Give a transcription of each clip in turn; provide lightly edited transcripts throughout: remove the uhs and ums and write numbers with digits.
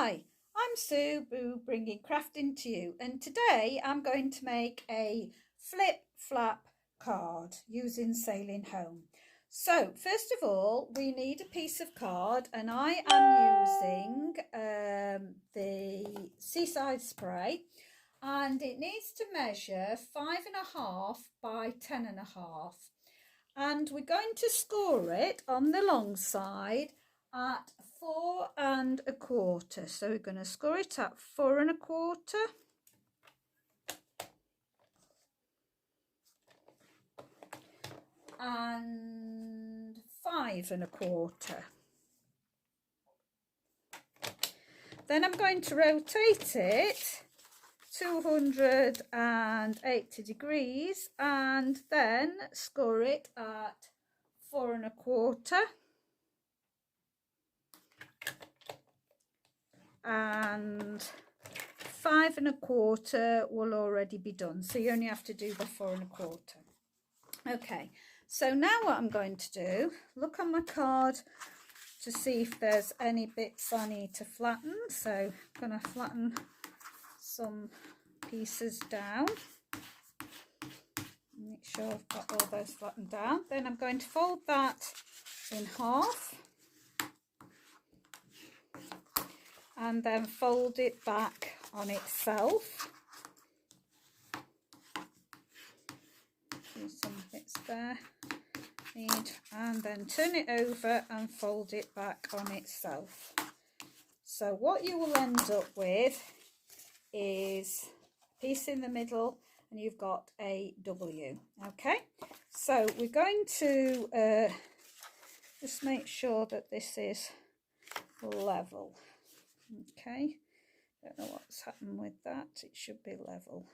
Hi, I'm Sue Boo bringing crafting to you, and today I'm going to make a flip flap card using Sailing Home. So first of all we need a piece of card, and I am using the Seaside Spray, and it needs to measure 5.5 by 10.5, and we're going to score it on the long side at 4.25. So we're going to score it at 4.25 and 5.25. Then I'm going to rotate it 280 degrees and then score it at 4.25 and 5.25 will already be done, so you only have to do the 4.25. Okay, so now what I'm going to do, look on my card to see if there's any bits I need to flatten. So I'm going to flatten some pieces down, make sure I've got all those flattened down. Then I'm going to fold that in half and then fold it back on itself. There's some bits there need, and then turn it over and fold it back on itself. So what you will end up with is a piece in the middle and you've got a W. Okay, so we're going to just make sure that this is level. Okay, don't know what's happened with that, it should be level.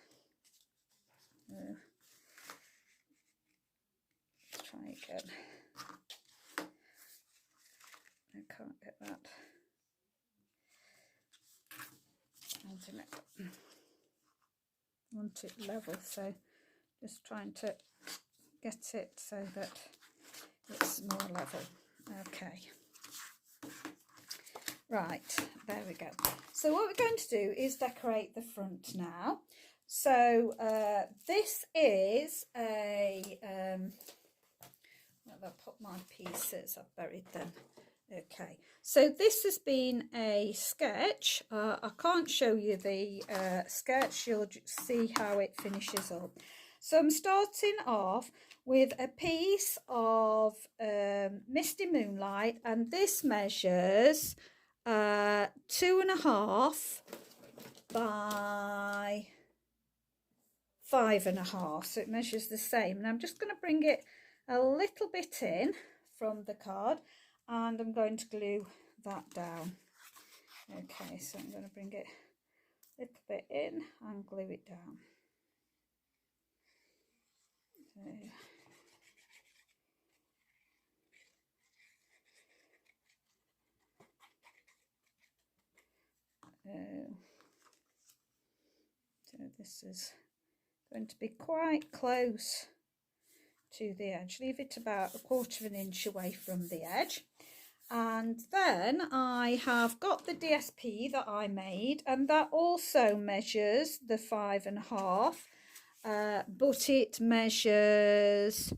Let's try again. I can't get that. I want it level, so just trying to get it so that it's more level. Okay, right, there we go. So what we're going to do is decorate the front now. So this is a where have I put my pieces? I've buried them. Okay, so this has been a sketch. I can't show you the sketch, you'll see how it finishes up. So I'm starting off with a piece of Misty Moonlight, and this measures 2.5 by 5.5, so it measures the same. And I'm just going to bring it a little bit in from the card, and I'm going to glue that down. Okay, so I'm going to bring it a little bit in and glue it down. So this is going to be quite close to the edge. Leave it about 1/4 of an inch away from the edge. And then I have got the DSP that I made, and that also measures the 5.5, but it measures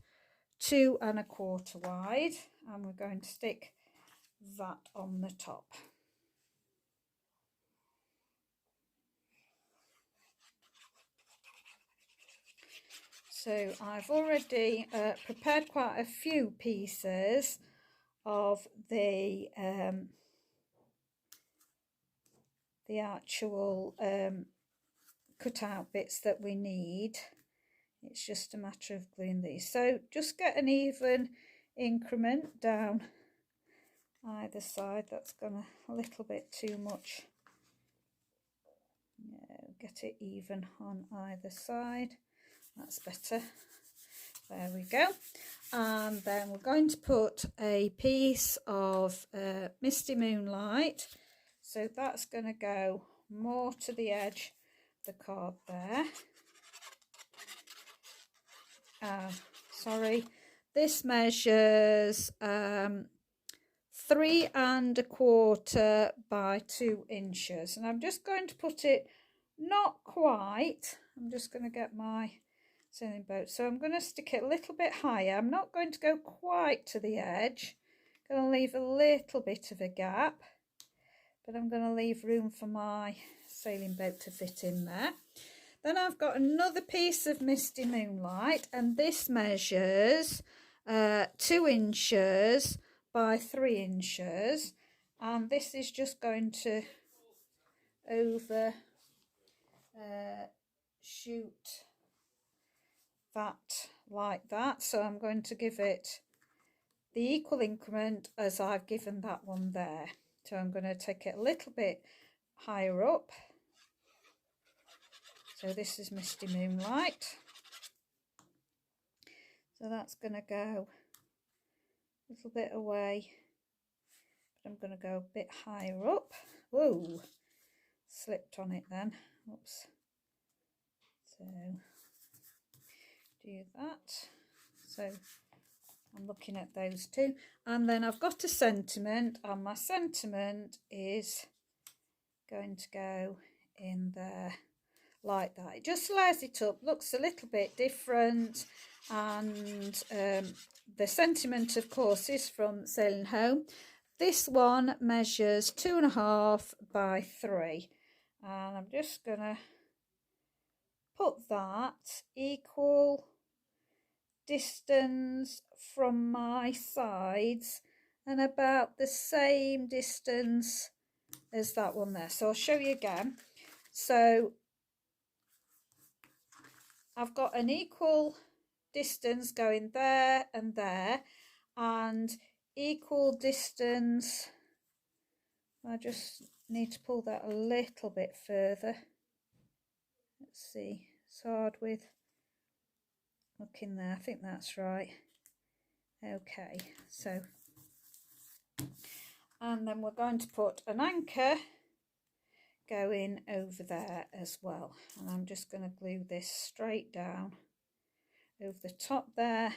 2.25 wide, and we're going to stick that on the top. So I've already prepared quite a few pieces of the actual cutout bits that we need. It's just a matter of gluing these. So just get an even increment down either side. That's gone a little bit too much. No, get it even on either side. That's better. There we go. And then we're going to put a piece of Misty Moonlight. So that's going to go more to the edge of the card there. Sorry, this measures 3¼ by 2 inches, and I'm just going to put it not quite. I'm just going to get my sailing boat, so I'm going to stick it a little bit higher. I'm not going to go quite to the edge. I'm going to leave a little bit of a gap, but I'm going to leave room for my sailing boat to fit in there. Then I've got another piece of Misty Moonlight, and this measures 2 inches by 3 inches, and this is just going to over shoot that like that. So I'm going to give it the equal increment as I've given that one there. So I'm going to take it a little bit higher up. So this is Misty Moonlight. So that's going to go a little bit away, but I'm going to go a bit higher up. Whoa, slipped on it then. Oops. So do that. So I'm looking at those two, and then I've got a sentiment, and my sentiment is going to go in there like that. It just layers it up, looks a little bit different, and the sentiment, of course, is from Sailing Home. This one measures 2½ by 3, and I'm just gonna put that equal distance from my sides and about the same distance as that one there. So I'll show you again. So I've got an equal distance going there and there, and equal distance, I just need to pull that a little bit further. Let's see, it's hard with looking there. I think that's right. Okay, so, and then we're going to put an anchor going over there as well, and I'm just going to glue this straight down over the top there.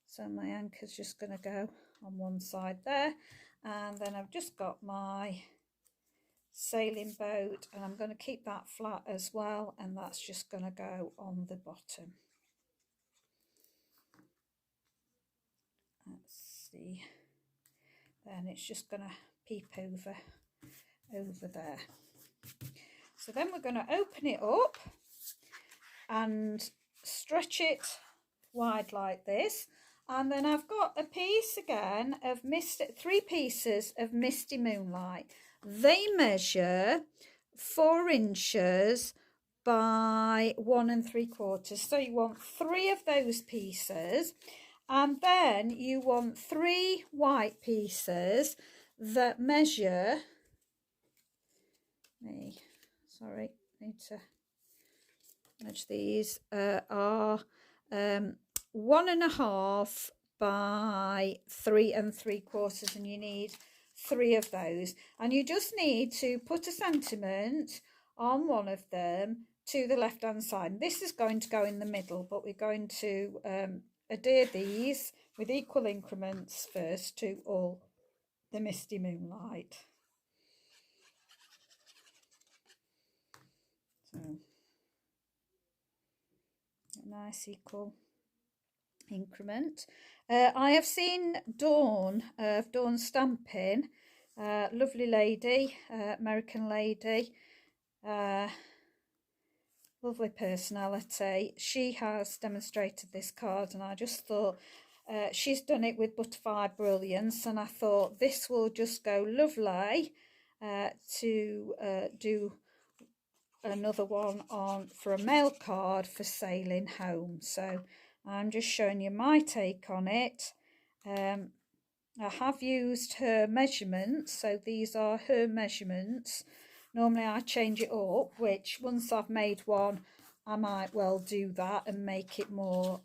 So my anchor's just going to go on one side there, and then I've just got my sailing boat, and I'm going to keep that flat as well, and that's just going to go on the bottom. Let's see, then it's just going to peep over there. So then we're going to open it up and stretch it wide like this, and then I've got a piece again of 3 pieces of Misty Moonlight. They measure 4 inches by 1¾ so you want 3 of those pieces, and then you want 3 white pieces that measure, need to measure these, are 1½ by 3¾ and you need 3 of those, and you just need to put a sentiment on one of them to the left hand side. This is going to go in the middle, but we're going to adhere these with equal increments first to all the Misty Moonlight. So a nice equal increment. I have seen Dawn of Dawn Stamping, lovely lady, American lady, lovely personality. She has demonstrated this card, and I just thought she's done it with Butterfly Brilliance, and I thought this will just go lovely to do another one on for a mail card for Sailing Home. So I'm just showing you my take on it. I have used her measurements, so these are her measurements. Normally I change it up, which once I've made one I might well do that and make it more,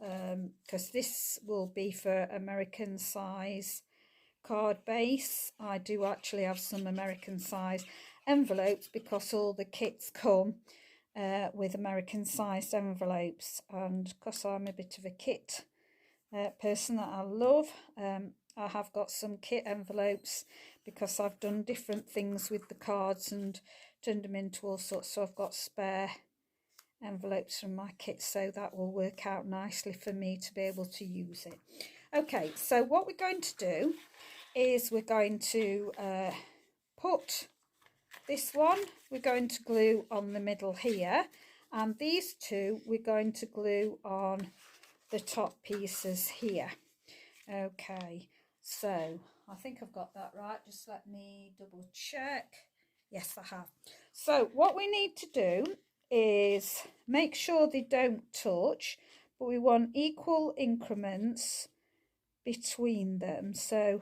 because this will be for American size card base. I do actually have some American size envelopes because all the kits come with American sized envelopes, and because I'm a bit of a kit person that I love, I have got some kit envelopes because I've done different things with the cards and turned them into all sorts, so I've got spare envelopes from my kit, so that will work out nicely for me to be able to use it. Okay, so what we're going to do is we're going to put this one, we're going to glue on the middle here, and these two we're going to glue on the top pieces here. Okay, so I think I've got that right. Just let me double check. Yes, I have. So what we need to do is make sure they don't touch, but we want equal increments between them. So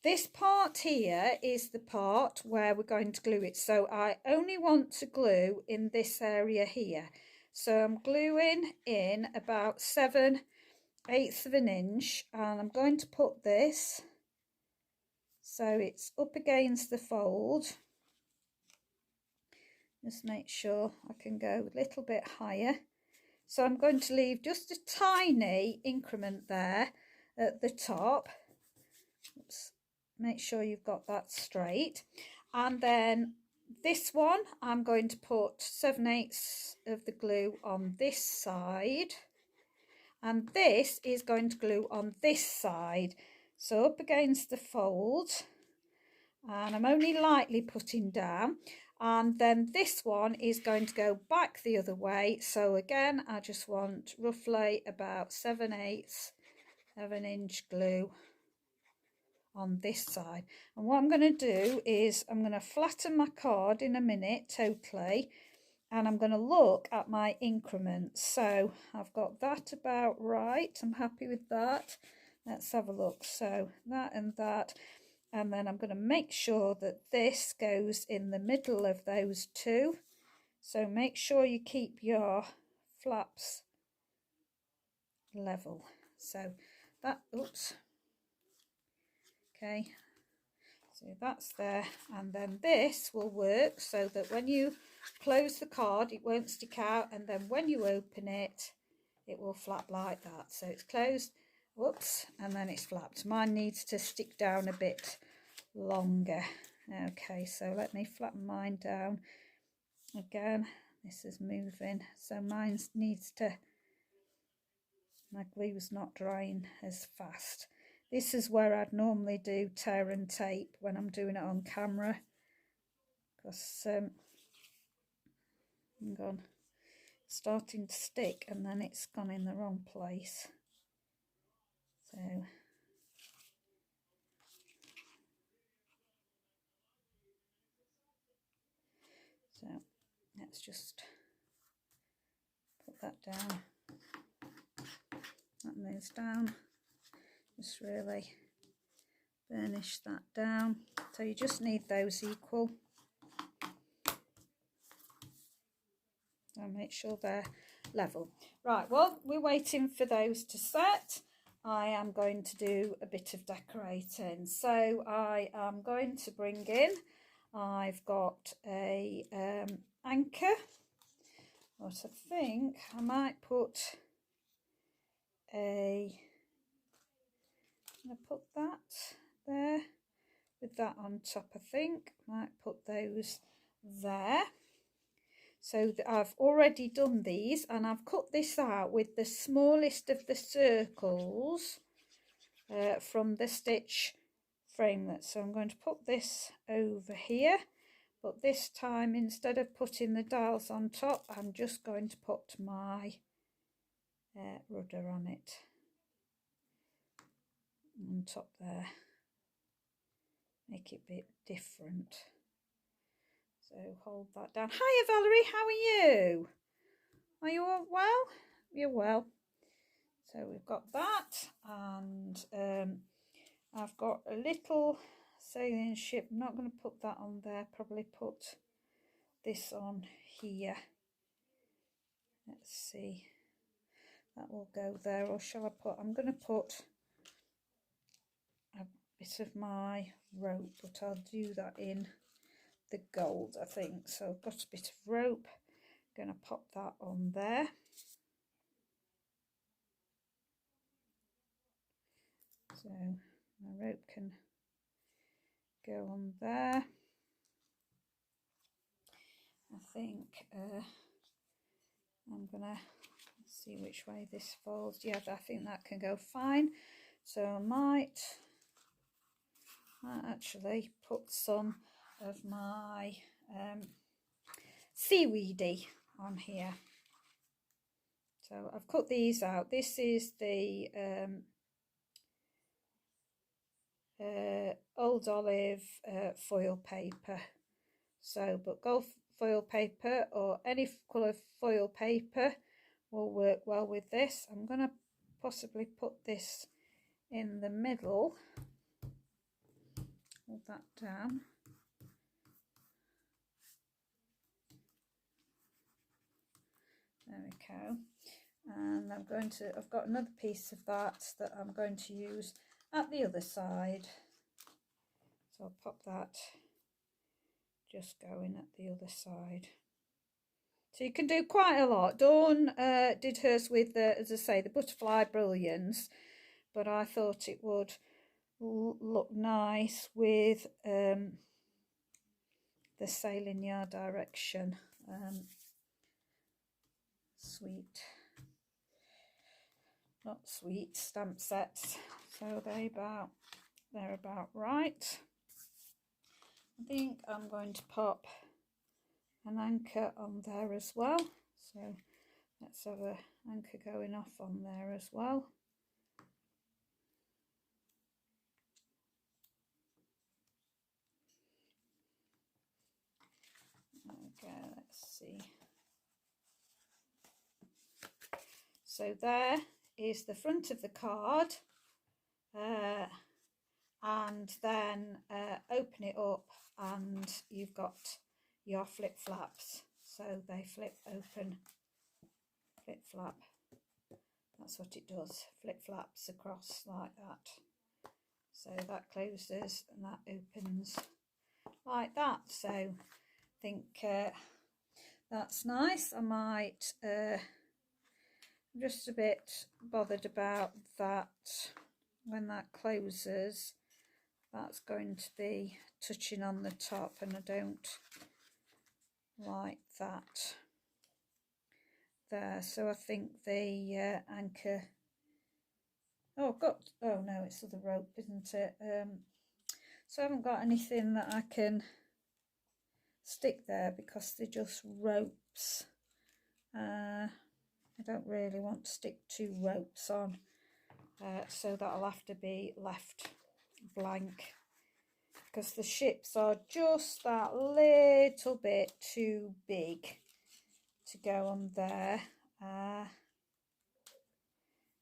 this part here is the part where we're going to glue it. So I only want to glue in this area here. So I'm gluing in about 7/8 of an inch, and I'm going to put this so it's up against the fold. Just make sure I can go a little bit higher. So I'm going to leave just a tiny increment there at the top. Oops. Make sure you've got that straight. And then this one, I'm going to put 7/8 of the glue on this side. And this is going to glue on this side. So up against the fold. And I'm only lightly putting down. And then this one is going to go back the other way. So again, I just want roughly about 7/8 of an inch glue on this side. And what I'm going to do is I'm going to flatten my card in a minute totally, and I'm going to look at my increments. So I've got that about right. I'm happy with that. Let's have a look. So that and that, and then I'm going to make sure that this goes in the middle of those two. So make sure you keep your flaps level. So that, oops, okay, so that's there, and then this will work so that when you close the card it won't stick out, and then when you open it it will flap like that. So it's closed, whoops, and then it's flapped. Mine needs to stick down a bit longer. Okay, so let me flatten mine down again. This is moving, so mine needs to, my glue's not drying as fast. This is where I'd normally do tear and tape when I'm doing it on camera, because hang on, it's starting to stick and then it's gone in the wrong place. So let's just put that down. That moves down. Just really burnish that down. So you just need those equal. And make sure they're level. Right, well, we're waiting for those to set. I am going to do a bit of decorating. So I am going to bring in, I've got a anchor. What I think I might put I'm going to put that there with that on top. I think might put those there. So I've already done these, and I've cut this out with the smallest of the circles from the stitch framelit. So I'm going to put this over here, but this time instead of putting the dials on top, I'm just going to put my rudder on it, on top there, make it a bit different. So hold that down. Hiya Valerie, how are you? Are you all well? You're well. So we've got that, and I've got a little sailing ship. I'm not going to put that on there, probably put this on here. Let's see, that will go there, or shall I put, I'm going to put a bit of my rope, but I'll do that in the gold, I think. So I've got a bit of rope, going to pop that on there. So my rope can go on there. I think I'm gonna see which way this falls. Yeah, I think that can go fine. So I might actually put some of my seaweedy on here. So I've cut these out. This is the Old Olive foil paper. So, but gold foil paper or any colour foil paper will work well with this. I'm going to possibly put this in the middle. Hold that down. There we go. And I've got another piece of that I'm going to use at the other side. So I'll pop that just going at the other side. So you can do quite a lot. Dawn did hers with, as I say, the butterfly brilliance, but I thought it would look nice with the Sailing Yard direction. Not sweet stamp sets. So they're about right. I think I'm going to pop an anchor on there as well. So let's have an anchor going off on there as well. Okay, let's see. So there is the front of the card, and then open it up and you've got your flip flaps. So they flip open, flip flap. That's what it does, flip flaps across like that. So that closes and that opens like that. So I think that's nice. I might I'm just a bit bothered about that. When that closes, that's going to be touching on the top, and I don't like that there. So I think the anchor, oh no, it's the rope, isn't it? So I haven't got anything that I can stick there because they're just ropes. I don't really want to stick 2 ropes on, so that'll have to be left blank because the ships are just that little bit too big to go on there,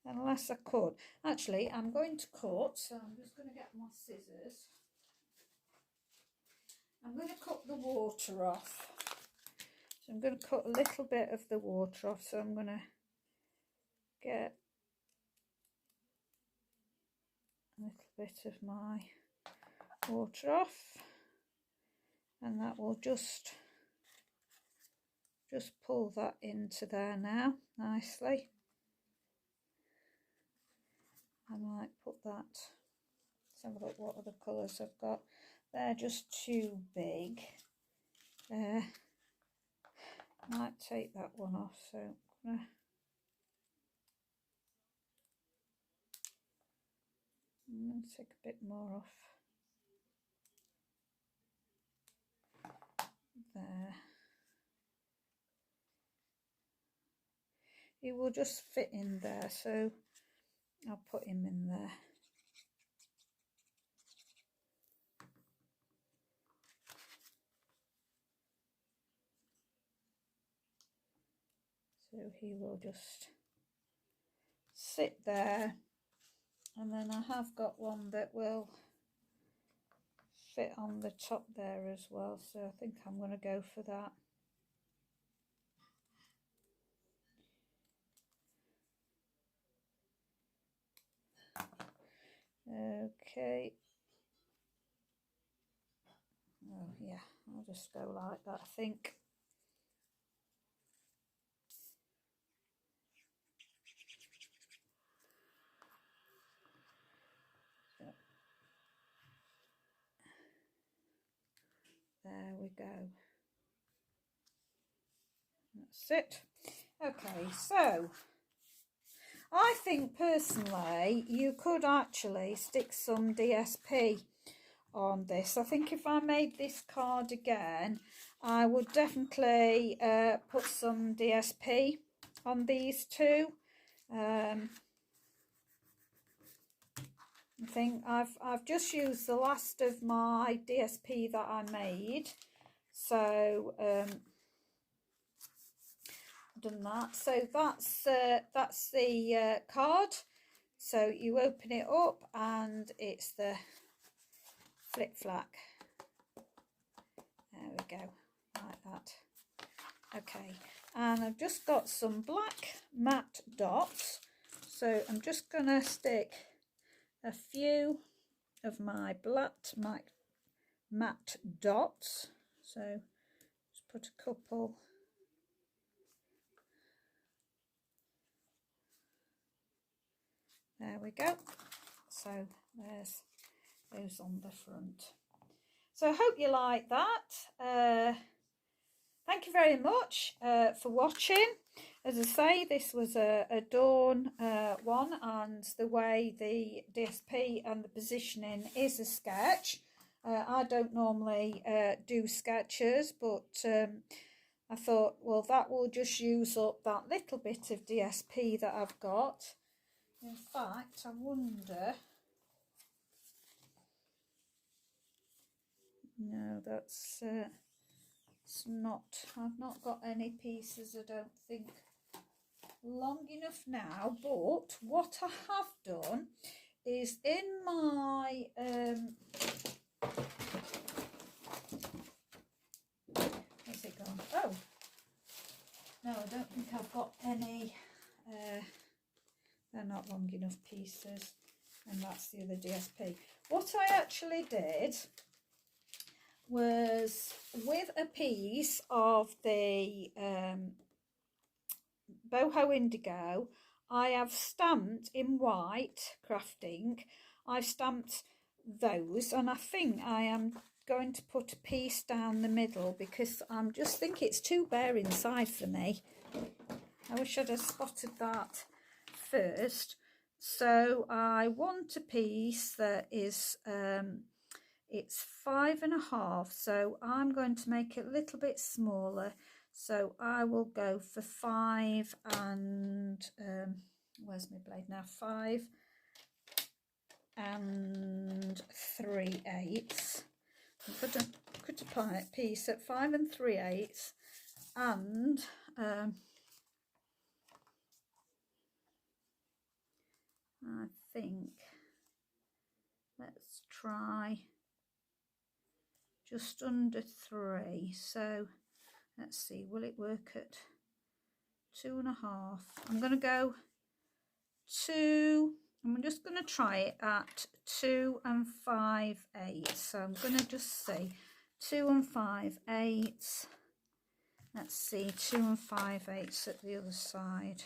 unless I could. Actually, I'm going to cut, so I'm just going to get my scissors. I'm going to cut the water off. So I'm going to cut a little bit of the water off. So I'm going to get a little bit of my water off, and that will just pull that into there now nicely. I might put that, let's have a look what other colours I've got. They're just too big. I might take that one off, so I'm going to take a bit more off there. He will just fit in there, so I'll put him in there. So he will just sit there, and then I have got one that will fit on the top there as well, so I think I'm going to go for that. Okay. Oh yeah, I'll just go like that, I think. we go. That's it. Okay, so I think personally you could actually stick some DSP on this. I think if I made this card again, I would definitely put some DSP on these two. I think I've just used the last of my DSP that I made, so done that. So that's the card. So you open it up and it's the flip flack. There we go, like that. Okay, and I've just got some black matte dots, so I'm just gonna stick a few of my black matte dots. So just put a couple. There we go. So there's those on the front. So I hope you like that. Thank you very much for watching. As I say, this was a Dawn one, and the way the DSP and the positioning is a sketch. I don't normally do sketches, but I thought, well, that will just use up that little bit of DSP that I've got. In fact, I wonder... No, that's... it's not... I've not got any pieces, I don't think, long enough now. But what I have done is in my... where's it gone? Oh! No, I don't think I've got any... they're not long enough pieces, and that's the other DSP. What I actually did was, with a piece of the Boho Indigo, I have stamped in white crafting. I've stamped those, and I think I am going to put a piece down the middle because I'm just think it's too bare inside for me. I wish I'd have spotted that first. So I want a piece that is it's 5.5, so I'm going to make it a little bit smaller. So I will go for 5 and where's my blade now? 5 and 3/8. Could apply a piece at 5 and 3/8, and I think let's try just under 3. So let's see, will it work at 2.5? I'm going to go 2. I'm just going to try it at 2 and 5/8. So I'm going to just see 2 and 5/8. Let's see, 2 and 5/8 at the other side.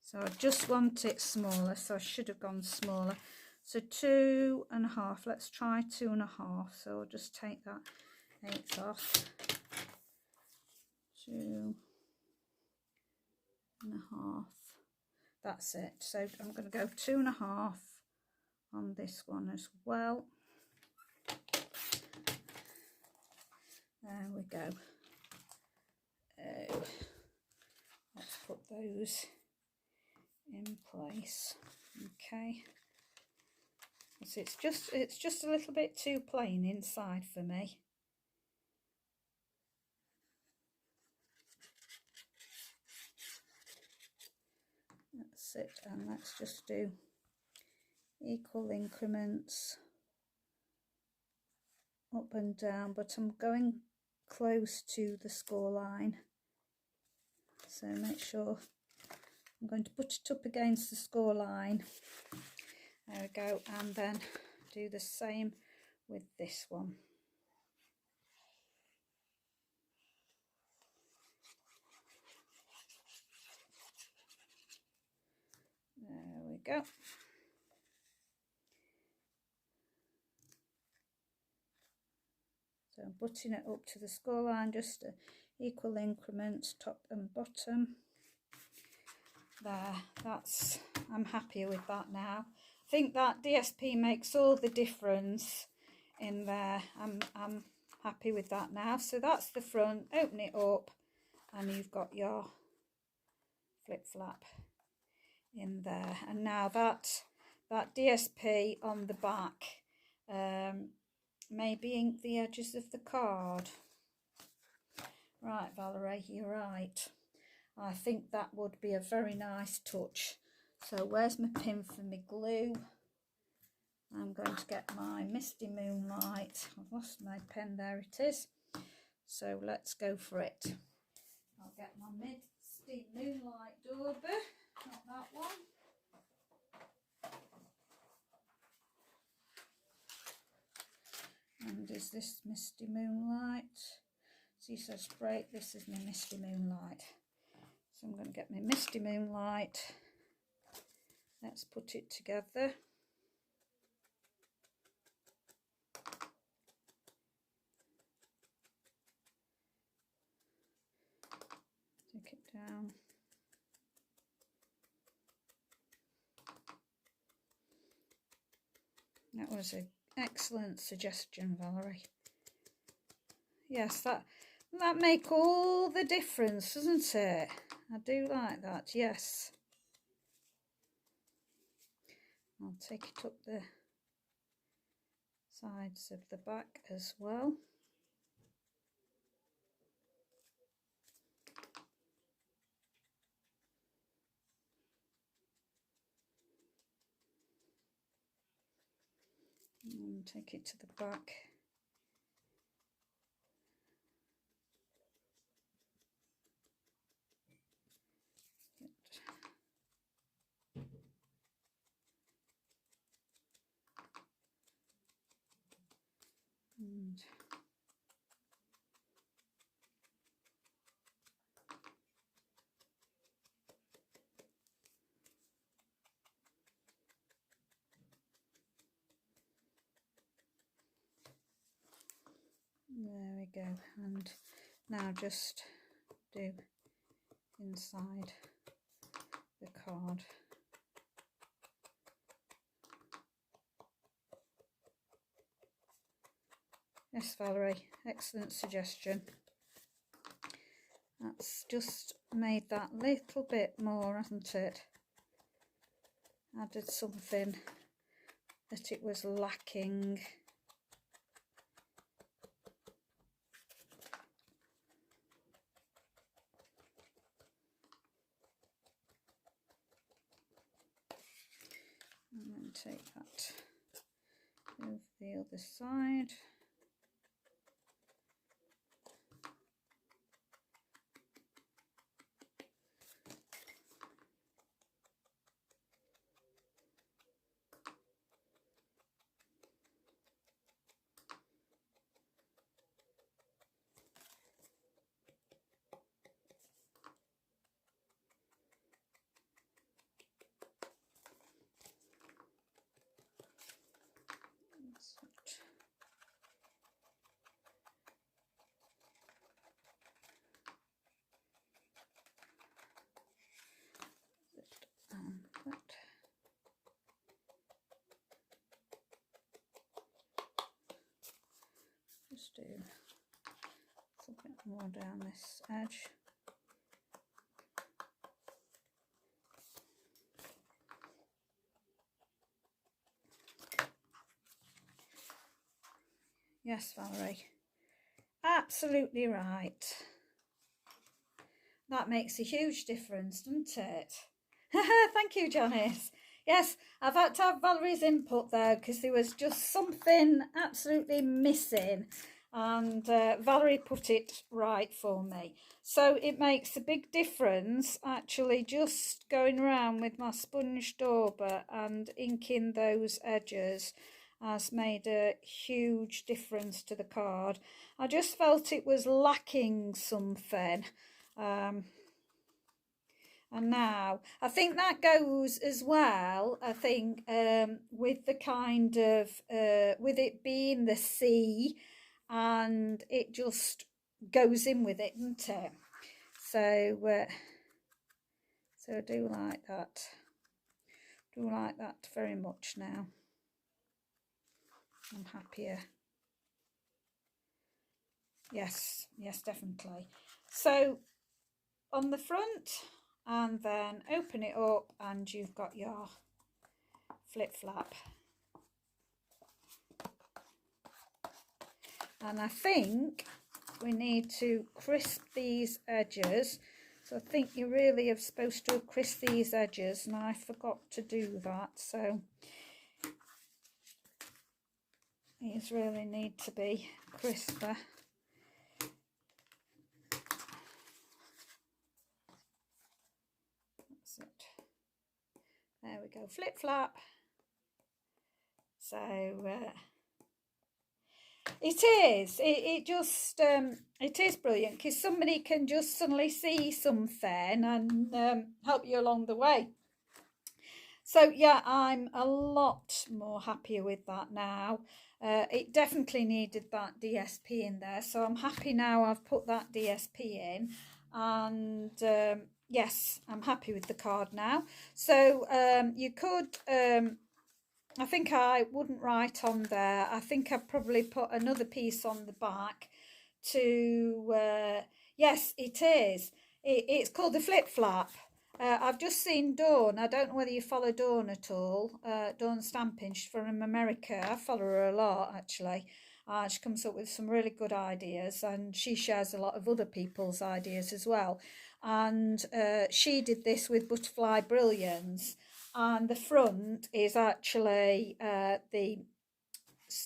So I just want it smaller, so I should have gone smaller. So 2.5. Let's try 2.5. So I'll just take that 8 off. 2.5. That's it. So I'm going to go 2.5 on this one as well. There we go. Let's put those in place. Okay. So it's just a little bit too plain inside for me. That's it, and let's just do equal increments up and down, but I'm going close to the score line, so make sure I'm going to put it up against the score line. There we go, and then do the same with this one. There we go. So I'm butting it up to the score line, just equal increments, top and bottom. There, I'm happy with that now. I think that DSP makes all the difference in there. I'm happy with that now. So that's the front. Open it up and you've got your flip flap in there. And now that DSP on the back maybe ink the edges of the card. Right, Valerie, you're right. I think that would be a very nice touch. So where's my pin for my glue? I'm going to get my Misty Moonlight. I've lost my pen, there it is. So let's go for it. I'll get my Misty Moonlight dauber, not that one. And is this Misty Moonlight? See, so spray, this is my Misty Moonlight. So I'm going to get my Misty Moonlight. Let's put it together. Take it down. That was an excellent suggestion, Valerie. Yes, that make all the difference, doesn't it? I do like that, yes. I'll take it up the sides of the back as well. And take it to the back. And there we go. And now just do inside the card. Yes, Valerie, excellent suggestion. That's just made that little bit more, hasn't it? Added something that it was lacking. And then take that over the other side. Just do a bit more down this edge. Yes, Valerie, absolutely right. That makes a huge difference, doesn't it? Thank you, Janice. Yes, I've had to have Valerie's input there because there was just something absolutely missing, and Valerie put it right for me. So it makes a big difference actually just going around with my sponge dauber and inking those edges has made a huge difference to the card. I just felt it was lacking something. And now I think that goes as well, I think with the kind of with it being the sea and it just goes in with it, doesn't it? So so I do like that. Do like that very much now. I'm happier. Yes, yes, definitely. So on the front, and then open it up and you've got your flip flap. And I think we need to crisp these edges. So I think you really are supposed to crisp these edges, and I forgot to do that. So these really need to be crisper. That's it. There we go, flip flap. So it just it is brilliant, because somebody can just suddenly see something and help you along the way. So yeah, I'm a lot more happier with that now. It definitely needed that DSP in there, so I'm happy now I've put that DSP in, and yes, I'm happy with the card now. So you could I think I wouldn't write on there. I think I'd probably put another piece on the back to, yes, it is. It's called the flip flap. I've just seen Dawn. I don't know whether you follow Dawn at all. Dawn Stamping, she's from America. I follow her a lot, actually. She comes up with some really good ideas, and she shares a lot of other people's ideas as well. And she did this with Butterfly Brilliance. And the front is actually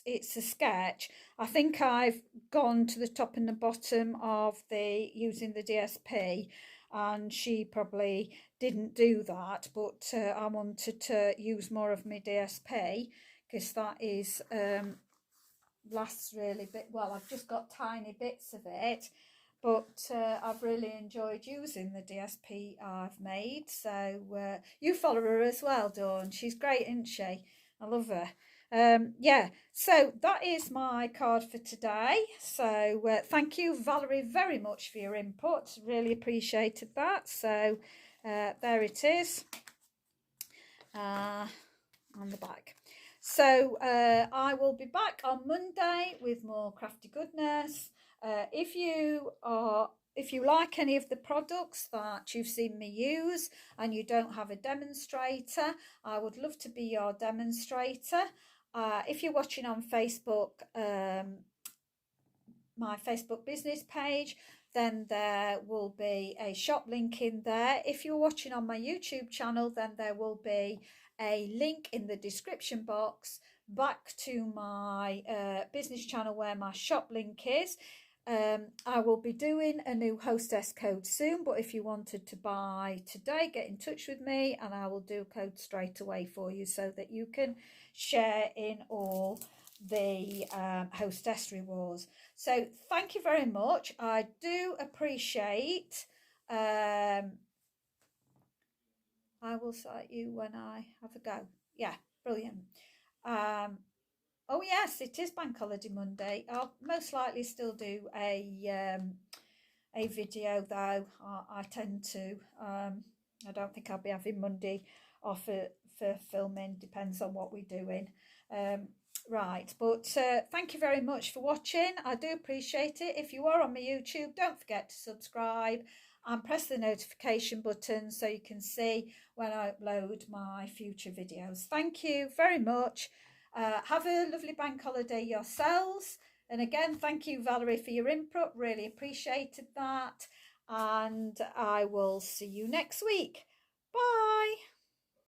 it's a sketch. I think I've gone to the top and the bottom of the using the DSP, and she probably didn't do that, but I wanted to use more of my DSP, because that is lasts really bit well. I've just got tiny bits of it, but I've really enjoyed using the DSP I've made. So you follow her as well, Dawn. She's great, isn't she? I love her. Yeah, so that is my card for today. So thank you, Valerie, very much for your input. Really appreciated that. So there it is on the back. So I will be back on Monday with more crafty goodness. If you like any of the products that you've seen me use and you don't have a demonstrator, I would love to be your demonstrator. If you're watching on Facebook, my Facebook business page, then there will be a shop link in there. If you're watching on my YouTube channel, then there will be a link in the description box back to my business channel where my shop link is. I will be doing a new hostess code soon, but if you wanted to buy today, get in touch with me and I will do a code straight away for you so that you can share in all the hostess rewards. So thank you very much. I do appreciate. I will cite you when I have a go. Yeah, brilliant. Oh yes, it is Bank Holiday Monday. I'll most likely still do a video though. I tend to. I don't think I'll be having Monday off for filming. Depends on what we're doing. Right, but thank you very much for watching. I do appreciate it. If you are on my YouTube, don't forget to subscribe and press the notification button so you can see when I upload my future videos. Thank you very much. Have a lovely bank holiday yourselves. And again, thank you, Valerie, for your input. Really appreciated that. And I will see you next week. Bye.